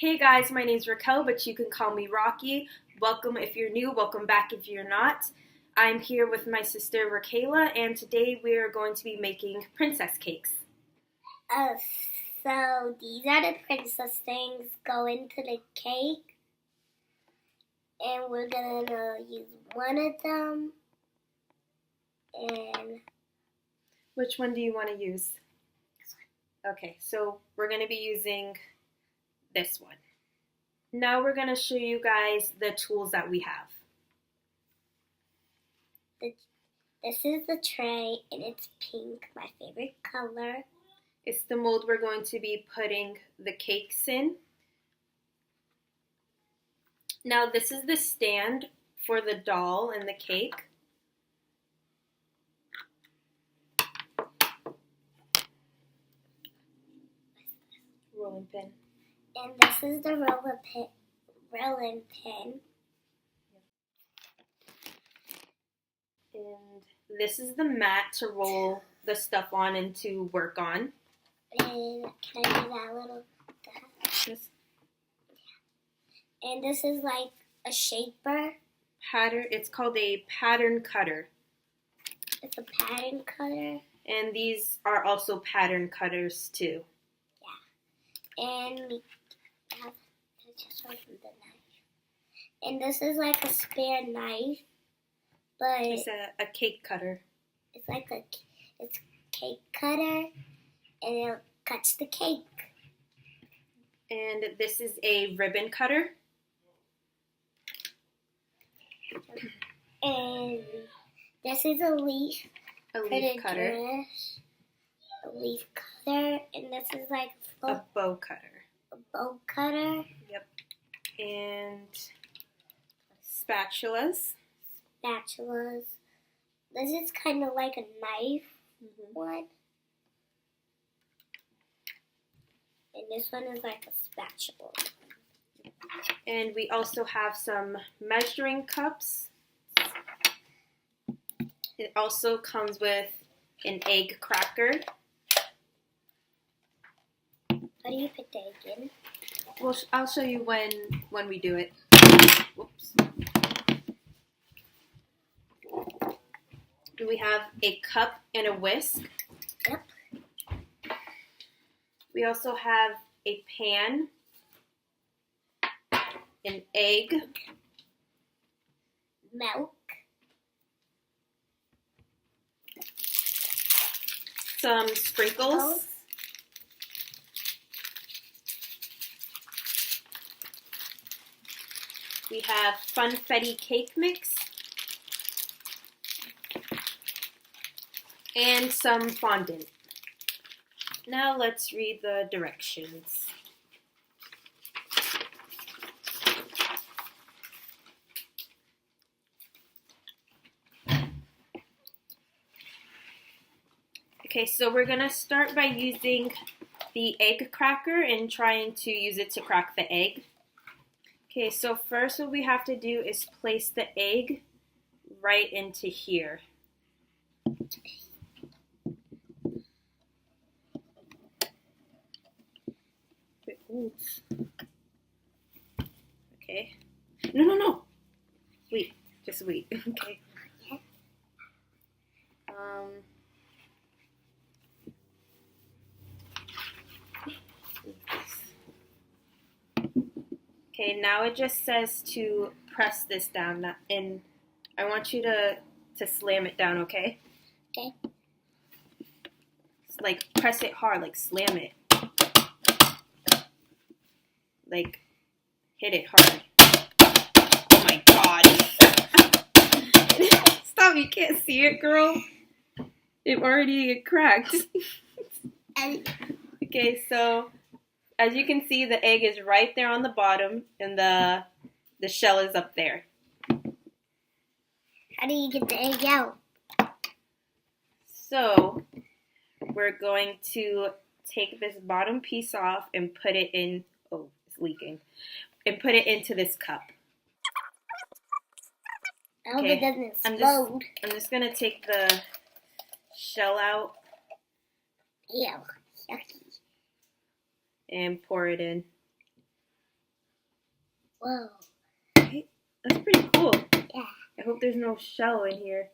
Hey guys, my name's Raquel, but you can call me Rocky. Welcome if you're new, welcome back if you're not. I'm here with my sister Raquela, and today we are going to be making princess cakes. So these are the princess things go into the cake, and we're gonna use one of them. And which one do you want to use? This one. Okay, so we're going to be using this one. Now we're going to show you guys the tools that we have. This is the tray, and it's pink, my favorite color. It's the mold we're going to be putting the cakes in. Now this is the stand for the doll and the cake. Rolling pin. And this is the rolling pin. And this is the mat to roll the stuff on and to work on. And can I do that little? This And this is like a shaper. pattern. It's called a pattern cutter. It's a pattern cutter. And these are also pattern cutters too. And we have just one from the knife. And this is like a spare knife, but It's a cake cutter. it's like it's cake cutter, and it cuts the cake. And this is a ribbon cutter. And this is a leaf. A for leaf the cutter. dress. A leaf cutter, and this is like A bow cutter. a bow cutter. Yep. And spatulas. Spatulas. This is kind of like a knife one. And this one is like a spatula. And we also have some measuring cups. It also comes with an egg cracker. How do you put the egg in? Well, I'll show you when we do it. Whoops. We have a cup and a whisk. Yep. We also have a pan, an egg, Milk. some sprinkles, we have Funfetti cake mix, and some fondant. Now let's read the directions. Okay, so we're going to start by using the egg cracker and trying to use it to crack the egg. Okay, so first what we have to do is place the egg right into here. Oops. Okay. No. Wait, just wait. Okay. Okay, now it just says to press this down, and I want you to slam it down, okay? Okay. Like, press it hard, like, slam it. Like, hit it hard. Oh my god. Stop, you can't see it, girl. It already cracked. Okay, so as you can see, the egg is right there on the bottom, and the shell is up there. How do you get the egg out? So we're going to take this bottom piece off and put it in. Oh, it's leaking. And put it into this cup. I hope it doesn't explode. I'm just gonna take the shell out. Ew, yucky. And pour it in. Whoa. Okay, that's pretty cool. Yeah. I hope there's no shell in here.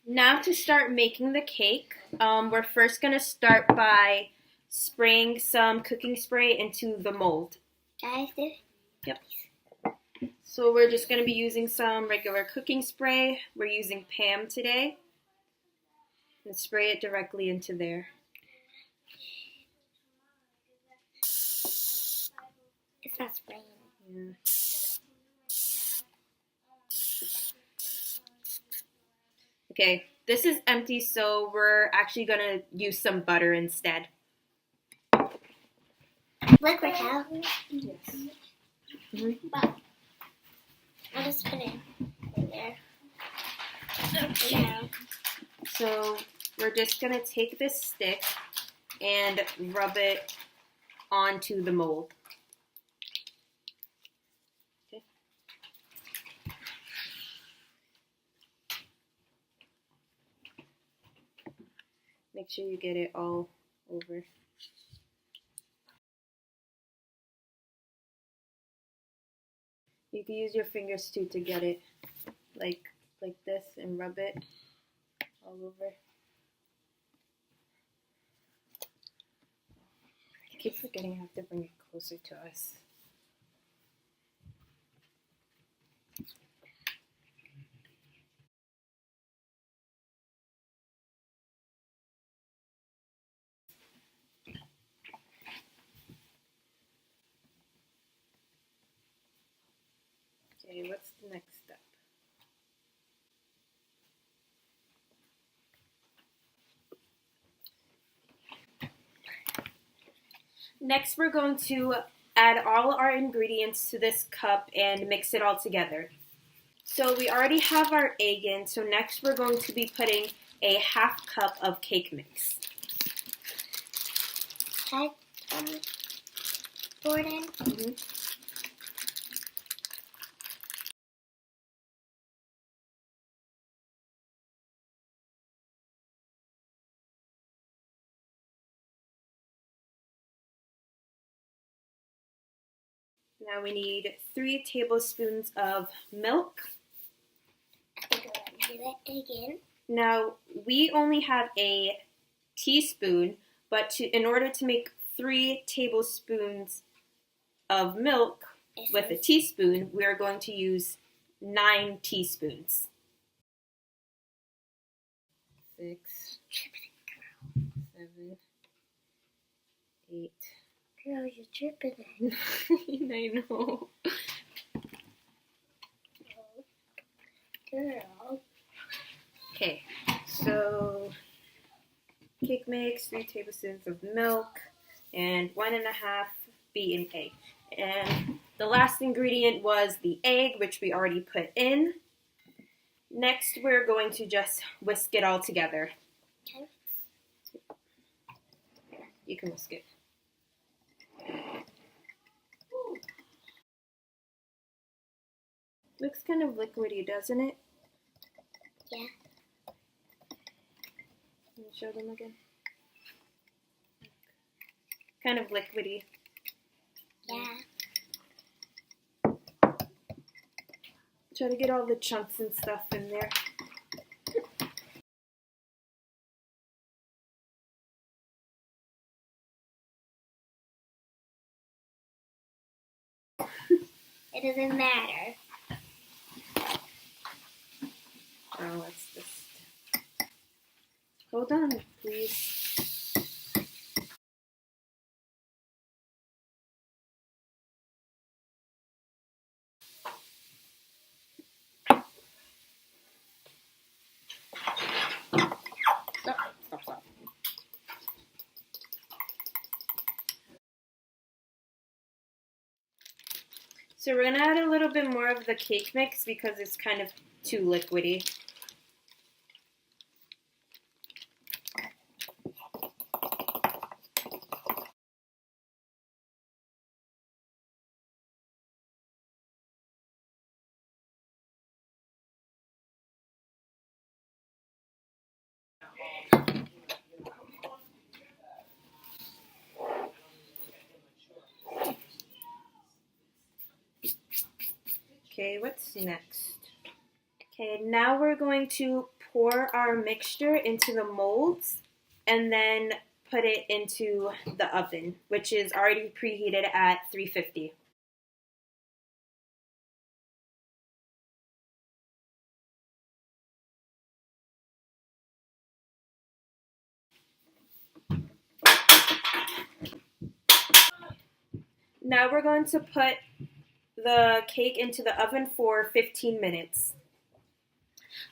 Now to start making the cake, we're first going to start by spraying some cooking spray into the mold. Guys, Yep. So we're just going to be using some regular cooking spray. We're using Pam today. And spray it directly into there. it's not spraying. Yeah. Okay, this is empty, so we're actually going to use some butter instead. Liquid hell. Yes. But I'll just put it in there. Yeah. So we're just going to take this stick and rub it onto the mold. Okay. Make sure you get it all over. You can use your fingers too to get it like this and rub it all over. I keep forgetting I have to bring it closer to us. Okay, what's the next step? Next, we're going to add all our ingredients to this cup and mix it all together. So we already have our egg in, so next we're going to be putting a half cup of cake mix. Can I pour it in? Mm-hmm. Now we need 3 tablespoons of milk. I think I'll do it again. Now we only have a teaspoon, but in order to make 3 tablespoons of milk with a teaspoon, we are going to use 9 teaspoons. 6, 7, 8. Girl, you're tripping it. I know. Girl. Okay, so cake mix, 3 tablespoons of milk, and 1.5 beaten egg. And the last ingredient was the egg, which we already put in. Next, we're going to just whisk it all together. Okay. You can whisk it. Looks kind of liquidy, doesn't it? Yeah. Can you show them again? Kind of liquidy. Yeah. Try to get all the chunks and stuff in there. It doesn't matter. Now let's just hold on, please. Stop. So we're gonna add a little bit more of the cake mix because it's kind of too liquidy. Okay, what's next? Okay, now we're going to pour our mixture into the molds and then put it into the oven, which is already preheated at 350. Now we're going to put the cake into the oven for 15 minutes.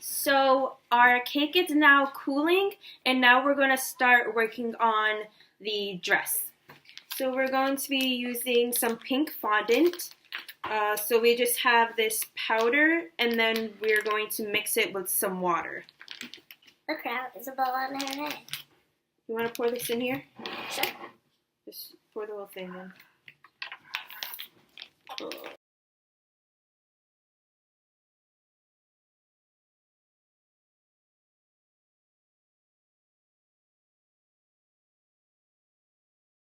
So our cake is now cooling, and now we're going to start working on the dress. So we're going to be using some pink fondant. So we just have this powder, and then we're going to mix it with some water. Look out, there's a ball on her head. You want to pour this in here? Sure. Just pour the whole thing in.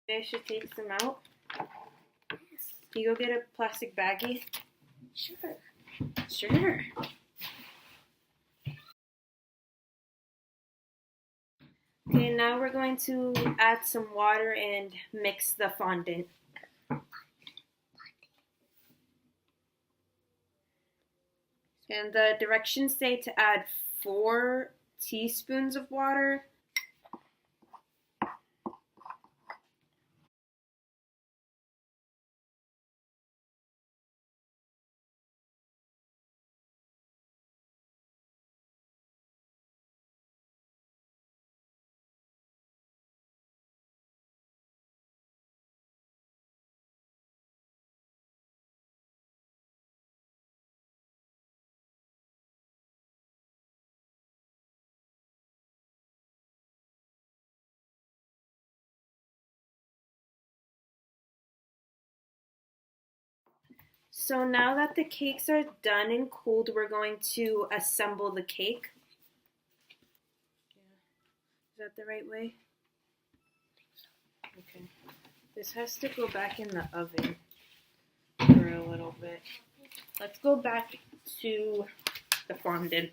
I should take some out. Can you go get a plastic baggie? Sure. Sure. Okay, now we're going to add some water and mix the fondant. And the directions say to add 4 teaspoons of water. So now that the cakes are done and cooled, we're going to assemble the cake. Is that the right way? Okay. This has to go back in the oven for a little bit. Let's go back to the fondant.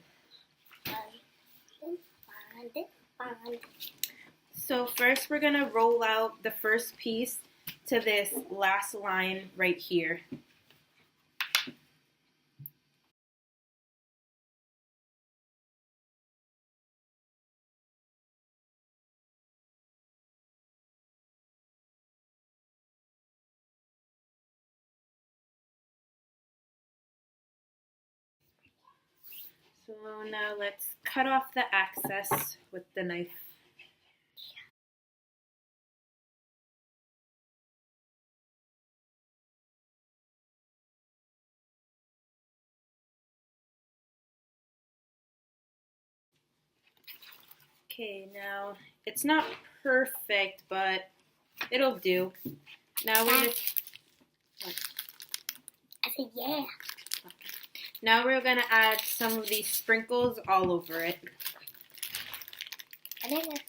So first we're going to roll out the first piece to this last line right here. So now let's cut off the excess with the knife. Okay, now it's not perfect, but it'll do. Now we're gonna, I said yeah. now we're gonna add some of these sprinkles all over it. I think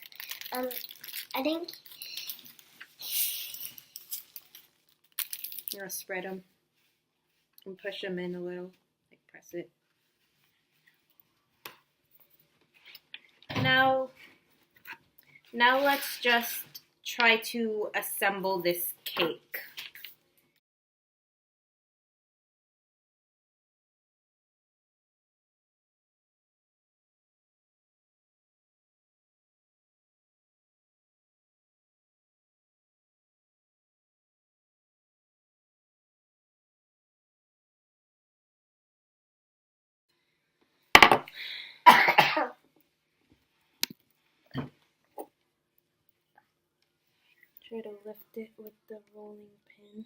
You're gonna spread them and push them in a little, like press it. Now let's just try to assemble this cake. Try to lift it with the rolling pin.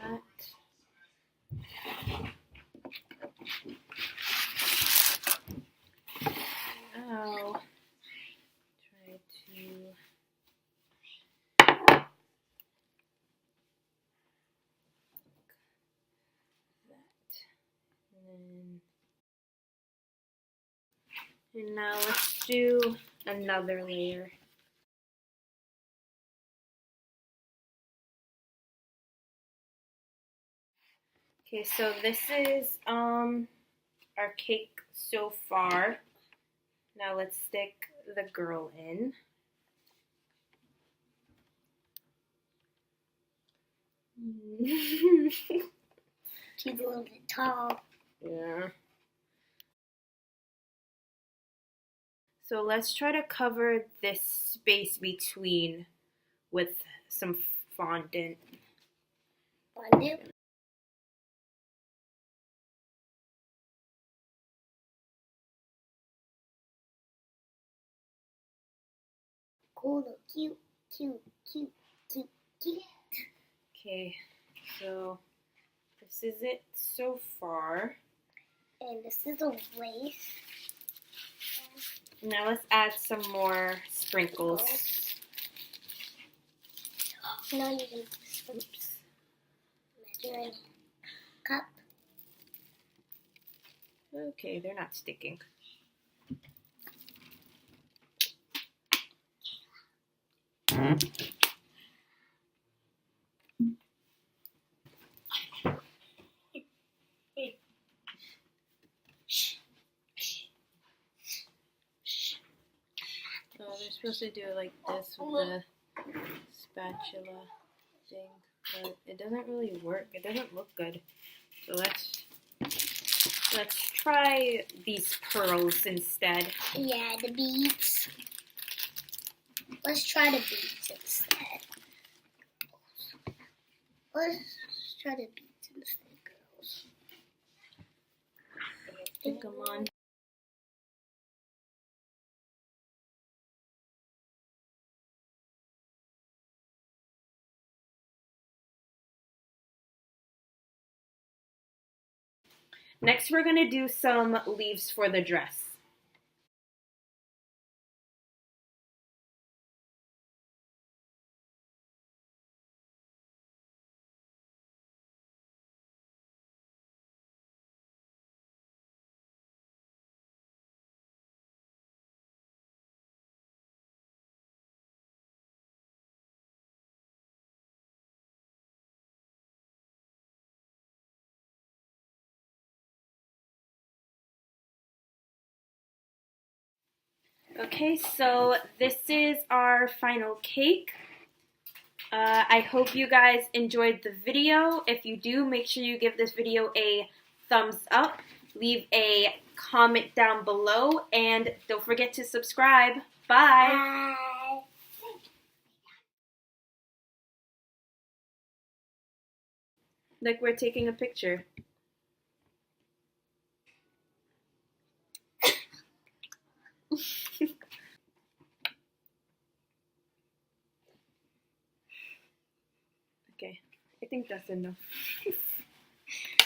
Now, try to and now let's do another layer. Okay, so this is our cake so far. Now let's stick the girl in. She's a little bit tall. Yeah. So let's try to cover this space between with some fondant. Fondant. Cool, cute, cute, cute, cute, cute. Okay, so this is it so far. And this is a waist. Now let's add some more sprinkles. Now you can oops. Measuring cup. Okay, they're not sticking. So they're supposed to do it like this with the spatula thing, but it doesn't really work. It doesn't look good. So let's try these pearls instead. Yeah, the beads. Let's try the beads instead. Let's try the beads instead, girls. Stick them on. Next, we're going to do some leaves for the dress. Okay, so this is our final cake. I hope you guys enjoyed the video. If you do, make sure you give this video a thumbs up. Leave a comment down below, and don't forget to subscribe. Bye! Bye. Like we're taking a picture. Okay, I think that's enough.